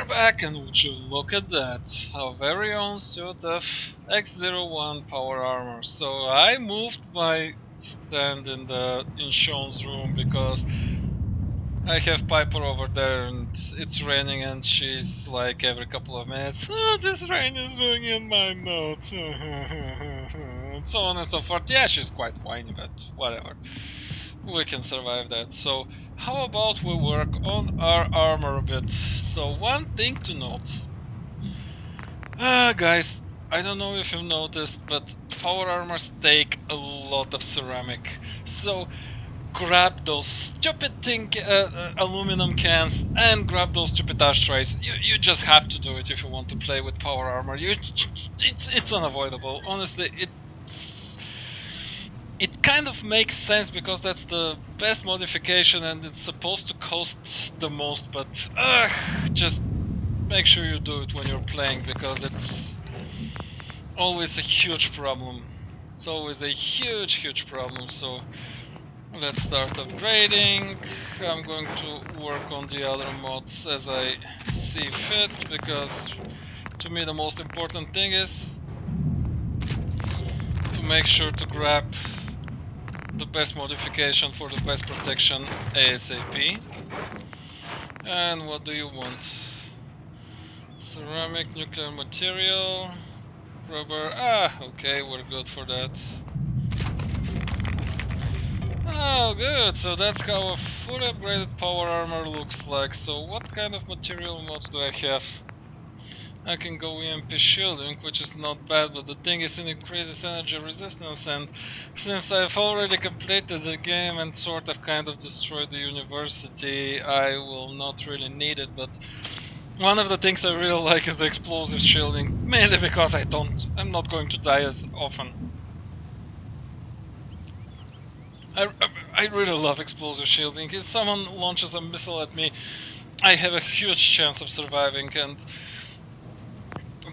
back, and would you look at that? Our very own suit of X01 power armor. So I moved my stand in Sean's room because I have Piper over there and it's raining and she's like every couple of minutes, oh, this rain is ruining my notes, and so on and so forth. Yeah, she's quite whiny, but whatever. We can survive that. So how about we work on our armor a bit? So one thing to note, guys, I don't know if you've noticed, but power armors take a lot of ceramic. So grab those stupid aluminum cans and grab those stupid ashtrays. You just have to do it if you want to play with power armor. It's unavoidable. Honestly, it kind of makes sense because that's the best modification and it's supposed to cost the most, but just make sure you do it when you're playing because it's always a huge problem. It's always a huge problem, so let's start upgrading. I'm going to work on the other mods as I see fit because to me the most important thing is to make sure to grab the best modification for the best protection ASAP. And what do you want? Ceramic, nuclear material, rubber. Okay, we're good for that. Oh, good. So that's how a fully upgraded power armor looks like. So what kind of material mods do I have? I can go EMP shielding, which is not bad, but the thing is it increases energy resistance, and since I've already completed the game and sort of kind of destroyed the university, I will not really need it, but one of the things I really like is the explosive shielding, mainly because I'm not going to die as often. I really love explosive shielding. If someone launches a missile at me, I have a huge chance of surviving, and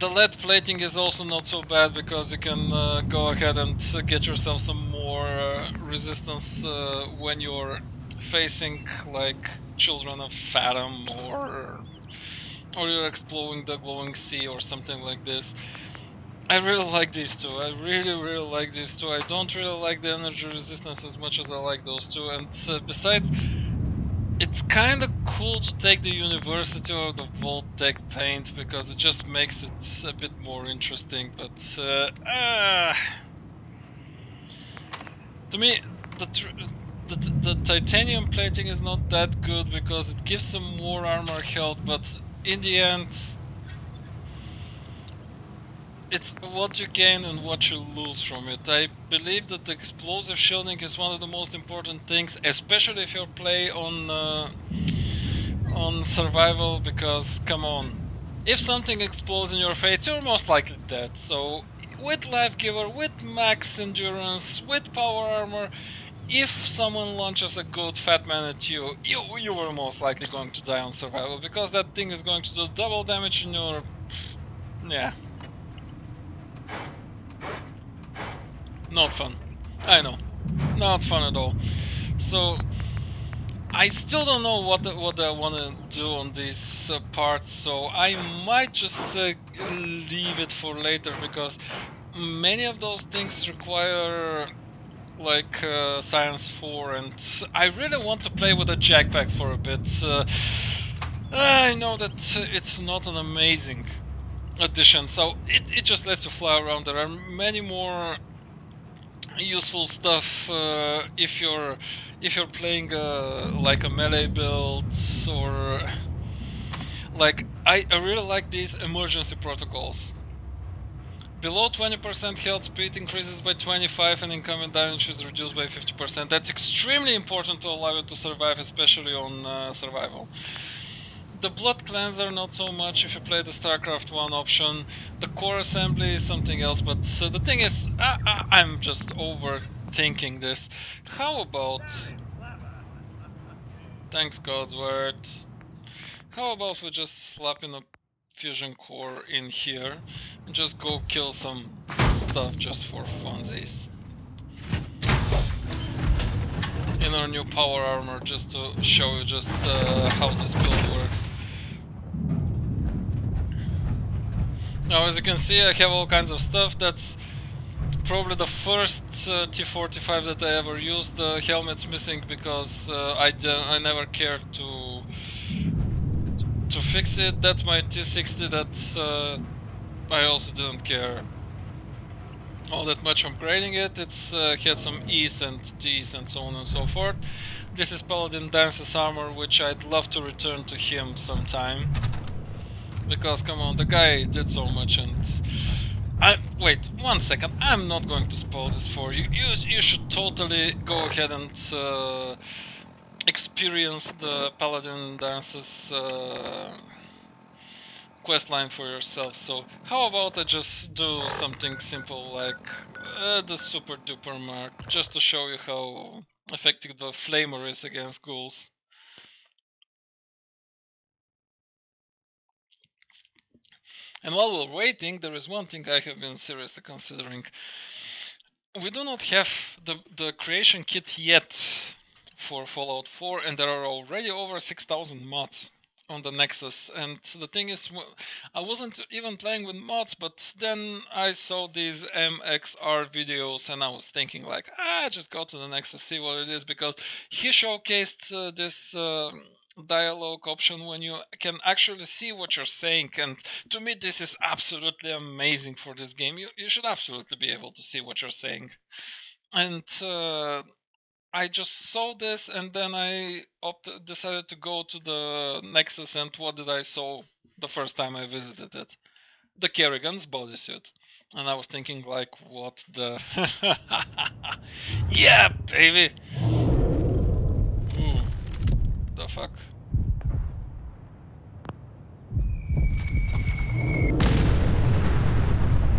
the lead plating is also not so bad because you can go ahead and get yourself some more resistance when you're facing like children of Fathom or you're exploring the glowing sea or something like this. I really like these two. I really like these two. I don't really like the energy resistance as much as I like those two. And besides, it's kind of cool to take the university or the Voltec paint because it just makes it a bit more interesting. But to me, the, the titanium plating is not that good because it gives some more armor health. But in the end, it's what you gain and what you lose from it. I believe that the explosive shielding is one of the most important things, especially if you play on survival, because come on, if something explodes in your face, you're most likely dead. So with life giver, with max endurance, with power armor, if someone launches a good fat man at you, you were most likely going to die on survival because that thing is going to do double damage in your yeah. Not fun. I know. Not fun at all. So I still don't know what I want to do on these parts, so I might just leave it for later because many of those things require like Science 4, and I really want to play with a jackpack for a bit. I know that it's not an amazing addition, so it just lets you fly around. There are many more useful stuff if you're playing like a melee build or like I really like these emergency protocols. Below 20% health, speed increases by 25 and incoming damage is reduced by 50%. That's extremely important to allow you to survive, especially on survival. The blood cleanser not so much if you play the StarCraft 1 option. The core assembly is something else, but the thing is, I'm just overthinking this. How about... Thanks God's word. How about we just slap in a fusion core in here and just go kill some stuff just for funsies. In our new power armor, just to show you just how this build works. Now, as you can see, I have all kinds of stuff. That's probably the first T45 that I ever used. The helmet's missing because I never cared to fix it. That's my T60 that I also didn't care all that much upgrading it. It's had some E's and D's and so on and so forth. This is Paladin Dance's armor, which I'd love to return to him sometime. Because come on, the guy did so much, and wait 1 second. I'm not going to spoil this for you. You should totally go ahead and experience the Paladin Dance's questline for yourself. So how about I just do something simple like the super duper mark, just to show you how effective the flamer is against ghouls. And while we're waiting, there is one thing I have been seriously considering. We do not have the creation kit yet for Fallout 4, and there are already over 6,000 mods on the Nexus. And the thing is, I wasn't even playing with mods, but then I saw these MXR videos and I was thinking like, just go to the Nexus, see what it is, because he showcased this dialogue option when you can actually see what you're saying, and to me this is absolutely amazing for this game. You should absolutely be able to see what you're saying. And I just saw this, and then I decided to go to the Nexus, and what did I saw the first time I visited it? The Kerrigan's bodysuit. And I was thinking like, what the... Yeah, baby! Ooh, the fuck?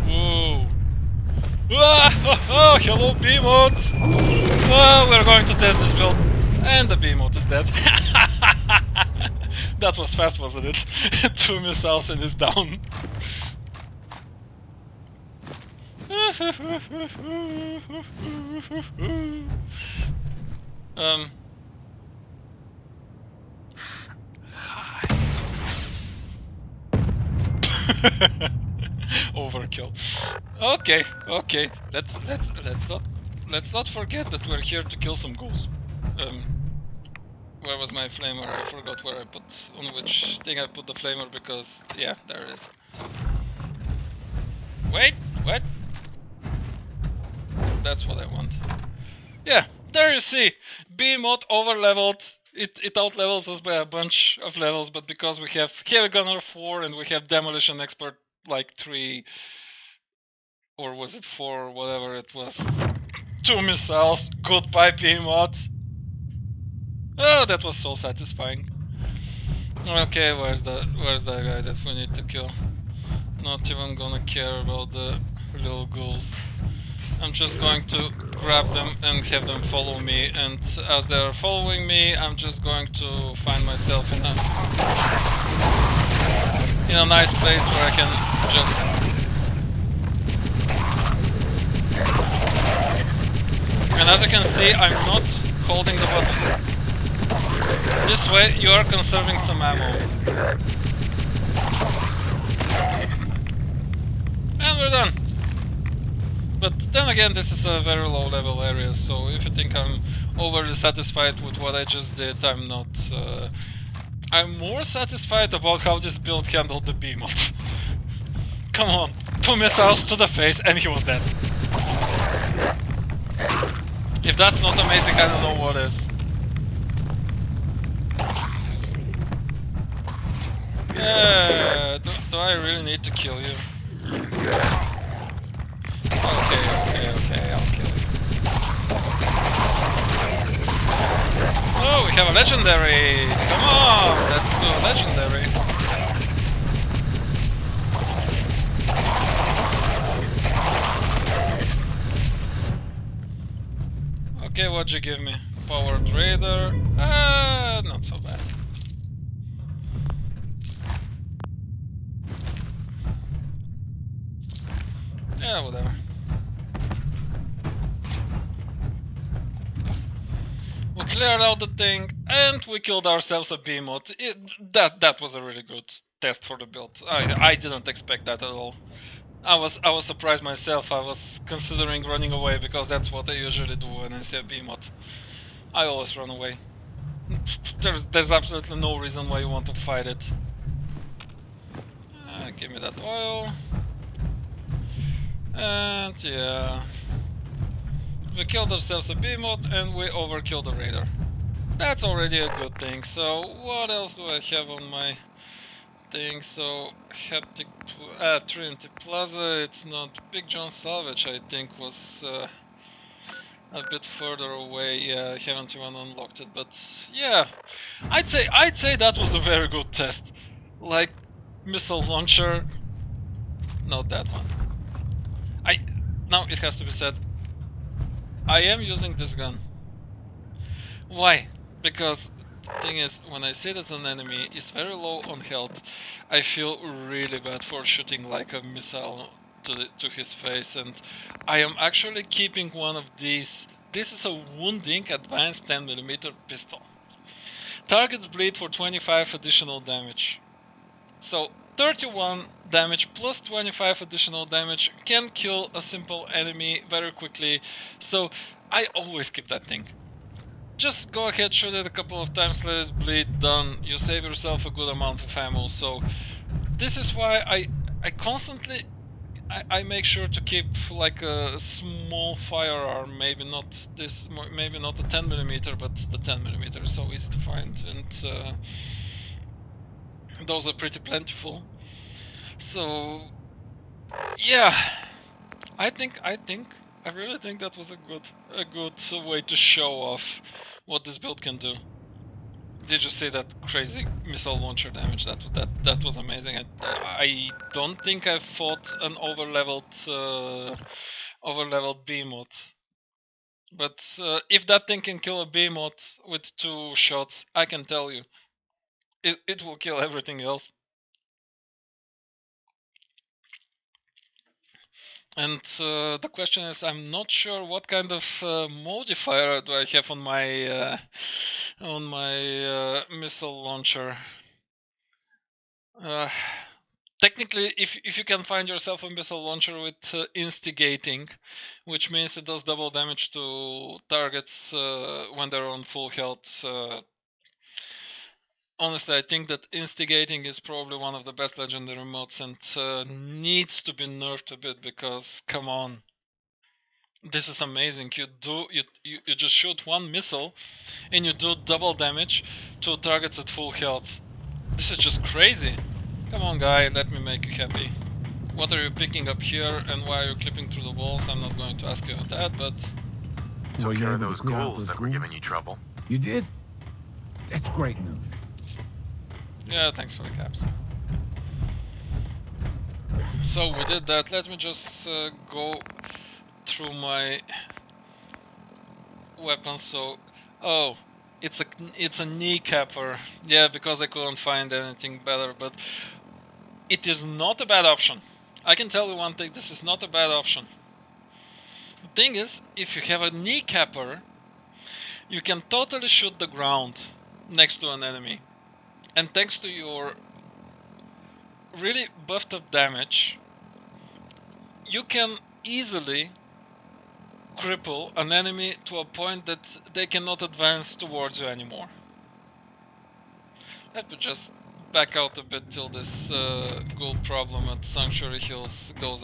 Whoa! Oh, hello, Behemoth! Oh, we're going to test this build. And the Behemoth is dead. That was fast, wasn't it? 2 missiles and he's down. Hi. Overkill. Okay. Let's not forget that we're here to kill some ghouls. Where was my flamer? I forgot where I put, on which thing I put the flamer, because yeah, there it is. Wait, what? That's what I want. Yeah, there you see. Behemoth over-leveled. It out-levels us by a bunch of levels, but because we have Heavy Gunner 4 and we have Demolition Expert like 3, or was it 4, whatever it was. 2 missiles. Goodbye, Behemoth. Oh, that was so satisfying. Okay, where's the guy that we need to kill? Not even gonna care about the little ghouls. I'm just going to grab them and have them follow me, and as they are following me, I'm just going to find myself in a nice place where I can just... And as you can see, I'm not holding the button. This way you are conserving some ammo. And we're done. But then again, this is a very low level area, so if you think I'm overly satisfied with what I just did, I'm not. I'm more satisfied about how this build handled the Behemoth. Come on, 2 missiles to the face and he was dead. If that's not amazing, I don't know what is. Yeah, do I really need to kill you? Okay, I'll kill you. Oh, we have a legendary! Come on, let's do a legendary. Okay, what'd you give me? Powered Raider? Not so bad. Yeah, whatever. We cleared out the thing, and we killed ourselves a Behemoth. That was a really good test for the build. I didn't expect that at all. I was surprised myself. I was considering running away because that's what I usually do when I see a Behemoth. I always run away. There's absolutely no reason why you want to fight it. Give me that oil. And yeah, we killed ourselves a Behemoth and we overkilled the Raider. That's already a good thing. So what else do I have on my thing? So Haptic Trinity Plaza, it's not. Big John Salvage I think was a bit further away. Yeah, I haven't even unlocked it, but yeah, I'd say that was a very good test. Like missile launcher, not that one. Now it has to be said, I am using this gun. Why? Because thing is, when I see that an enemy is very low on health, I feel really bad for shooting like a missile to his face, and I am actually keeping one of these. This is a wounding advanced 10mm pistol. Targets bleed for 25 additional damage. So 31 damage plus 25 additional damage can kill a simple enemy very quickly. So I always keep that thing. Just go ahead, shoot it a couple of times, let it bleed, done. You save yourself a good amount of ammo. So this is why I constantly I make sure to keep like a small firearm, maybe not this, maybe not the 10mm, but the 10mm is so easy to find, and those are pretty plentiful. So yeah, I really think that was a good way to show off what this build can do. Did you see that crazy missile launcher damage? That was amazing. I don't think I fought an overleveled Behemoth. But if that thing can kill a Behemoth with 2 shots, I can tell you, it will kill everything else. And the question is, I'm not sure what kind of modifier do I have on my missile launcher. Technically, if you can find yourself a missile launcher with instigating, which means it does double damage to targets when they're on full health. Honestly, I think that instigating is probably one of the best legendary mods and needs to be nerfed a bit because, come on, this is amazing. You just shoot one missile and you do double damage to targets at full health. This is just crazy. Come on, guy, let me make you happy. What are you picking up here and why are you clipping through the walls? I'm not going to ask you that, but... Took care of those ghouls that were giving you trouble. You did? That's great news. Yeah, thanks for the caps. So we did that. Let me just go through my weapons. So, oh, it's a kneecapper. Yeah, because I couldn't find anything better, but it is not a bad option. I can tell you one thing, this is not a bad option. The thing is, if you have a kneecapper, you can totally shoot the ground next to an enemy. And thanks to your really buffed up damage, you can easily cripple an enemy to a point that they cannot advance towards you anymore. Let me just back out a bit till this ghoul problem at Sanctuary Hills goes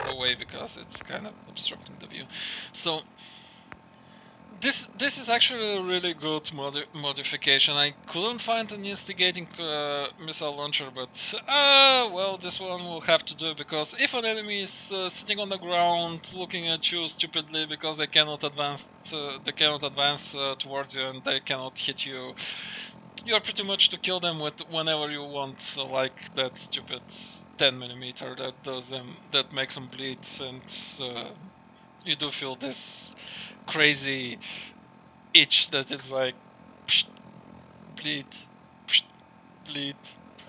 away because it's kind of obstructing the view. So this is actually a really good modification. I couldn't find an instigating missile launcher, but well, this one will have to do because if an enemy is sitting on the ground looking at you stupidly because they cannot advance towards you and they cannot hit you, you're pretty much to kill them with whenever you want, like that stupid 10mm that makes them bleed, and you do feel this crazy itch that is like psh, bleed, psh, bleed,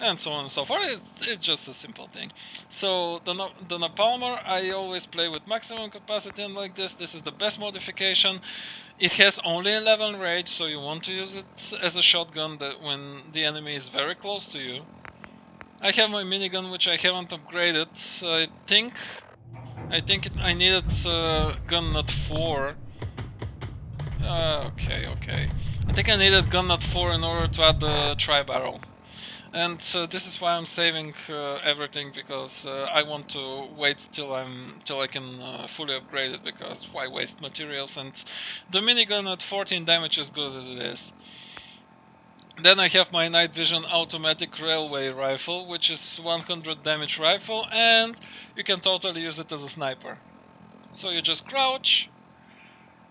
and so on and so forth. It's just a simple thing. So the Napalmer, I always play with maximum capacity, and like this is the best modification. It has only 11 rage, so you want to use it as a shotgun that when the enemy is very close to you. I have my minigun, which I haven't upgraded. I needed gun nut 4. Okay. I think I needed gun nut 4 in order to add the tri-barrel. And this is why I'm saving everything, because I want to wait till I can fully upgrade it, because why waste materials? And the minigun at 14 damage is good as it is. Then I have my night vision automatic railway rifle, which is 100 damage rifle, and you can totally use it as a sniper. So you just crouch,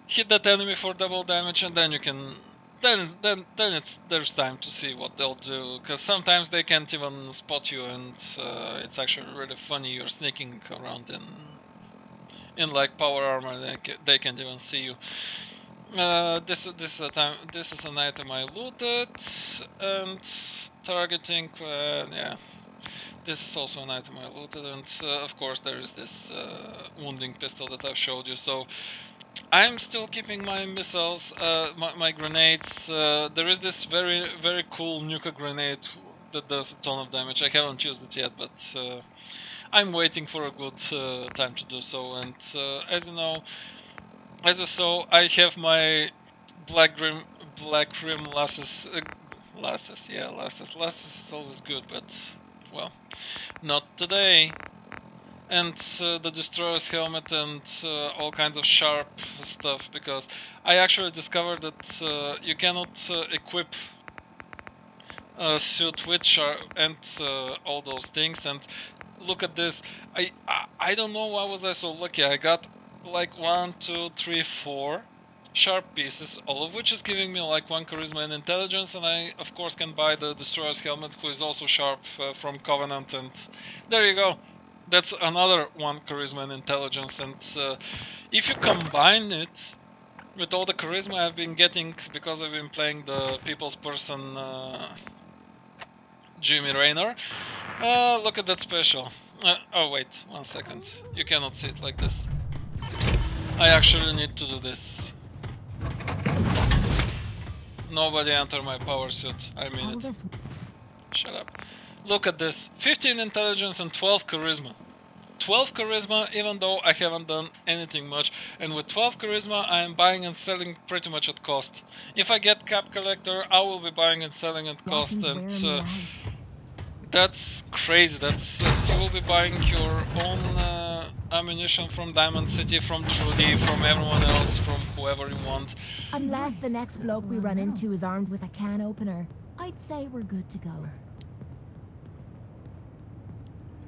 hit that enemy for double damage, and then you can there's time to see what they'll do, because sometimes they can't even spot you, and it's actually really funny. You're sneaking around in like power armor, they can't even see you. This is an item I looted, and targeting. Yeah, this is also an item I looted, and of course there is this wounding pistol that I've showed you. So I'm still keeping my missiles, my grenades. There is this very cool nuka grenade that does a ton of damage. I haven't used it yet, but I'm waiting for a good time to do so. And as you saw, I have my black rim lasses. Lasses is always good, but well, not today. And the destroyer's helmet, and all kinds of sharp stuff, because I actually discovered that you cannot equip a suit with sharp and all those things. And look at this. I don't know why was I so lucky. I got like 1, 2, 3, 4 sharp pieces, all of which is giving me like 1 charisma and intelligence, and I of course can buy the destroyer's helmet, who is also sharp from Covenant, and there you go. That's another 1 charisma and intelligence. And if you combine it with all the charisma I've been getting, because I've been playing the people's person Jim Raynor, look at that special. Oh wait, 1 second. You cannot see it like this. I actually need to do this. Nobody enter my power suit. I mean it. Shut up. Look at this. 15 intelligence and 12 charisma. 12 charisma, even though I haven't done anything much, and with 12 charisma I am buying and selling pretty much at cost. If I get cap collector, I will be buying and selling at cost, and that's crazy. That's you will be buying your own ammunition from Diamond City, from Trudy, from everyone else, from whoever you want. Unless the next bloke we run into is armed with a can opener, I'd say we're good to go.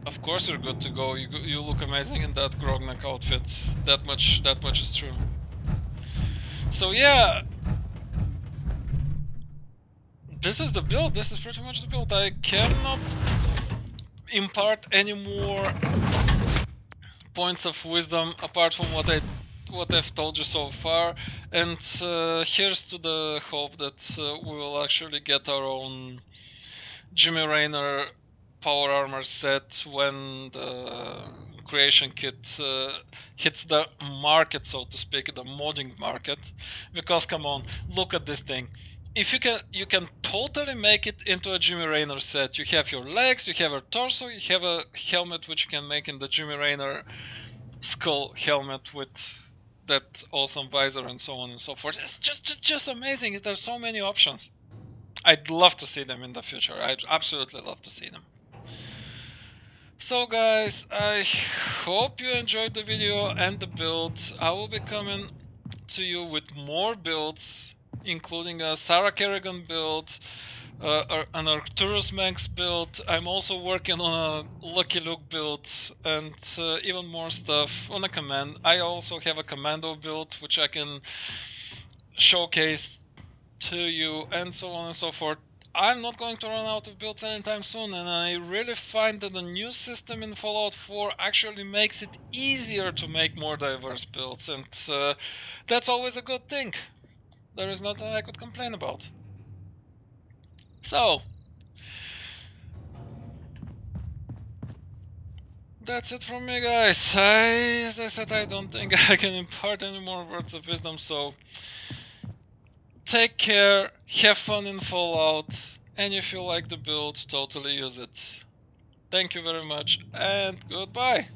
Of course you're good to go. You look amazing in that Grognak outfit. That much is true. So yeah, this is the build. This is pretty much the build. I cannot impart any more points of wisdom apart from what I've told you so far. And here's to the hope that we will actually get our own Jimmy Raynor power armor set when the creation kit hits the market, so to speak, the modding market. Because come on, look at this thing. If you can totally make it into a Jimmy Raynor set. You have your legs, you have a torso, you have a helmet which you can make in the Jimmy Raynor skull helmet with that awesome visor and so on and so forth. It's just amazing. There's so many options. I'd love to see them in the future. I'd absolutely love to see them. So guys, I hope you enjoyed the video and the build. I will be coming to you with more builds, including a Sarah Kerrigan build, an Arcturus Manx build. I'm also working on a Lucky Luke build, and even more stuff on a command. I also have a commando build which I can showcase to you, and so on and so forth. I'm not going to run out of builds anytime soon, and I really find that the new system in Fallout 4 actually makes it easier to make more diverse builds, and that's always a good thing. There is nothing I could complain about. So, that's it from me, guys. As I said, I don't think I can impart any more words of wisdom, so take care, have fun in Fallout, and if you like the build, totally use it. Thank you very much, and goodbye.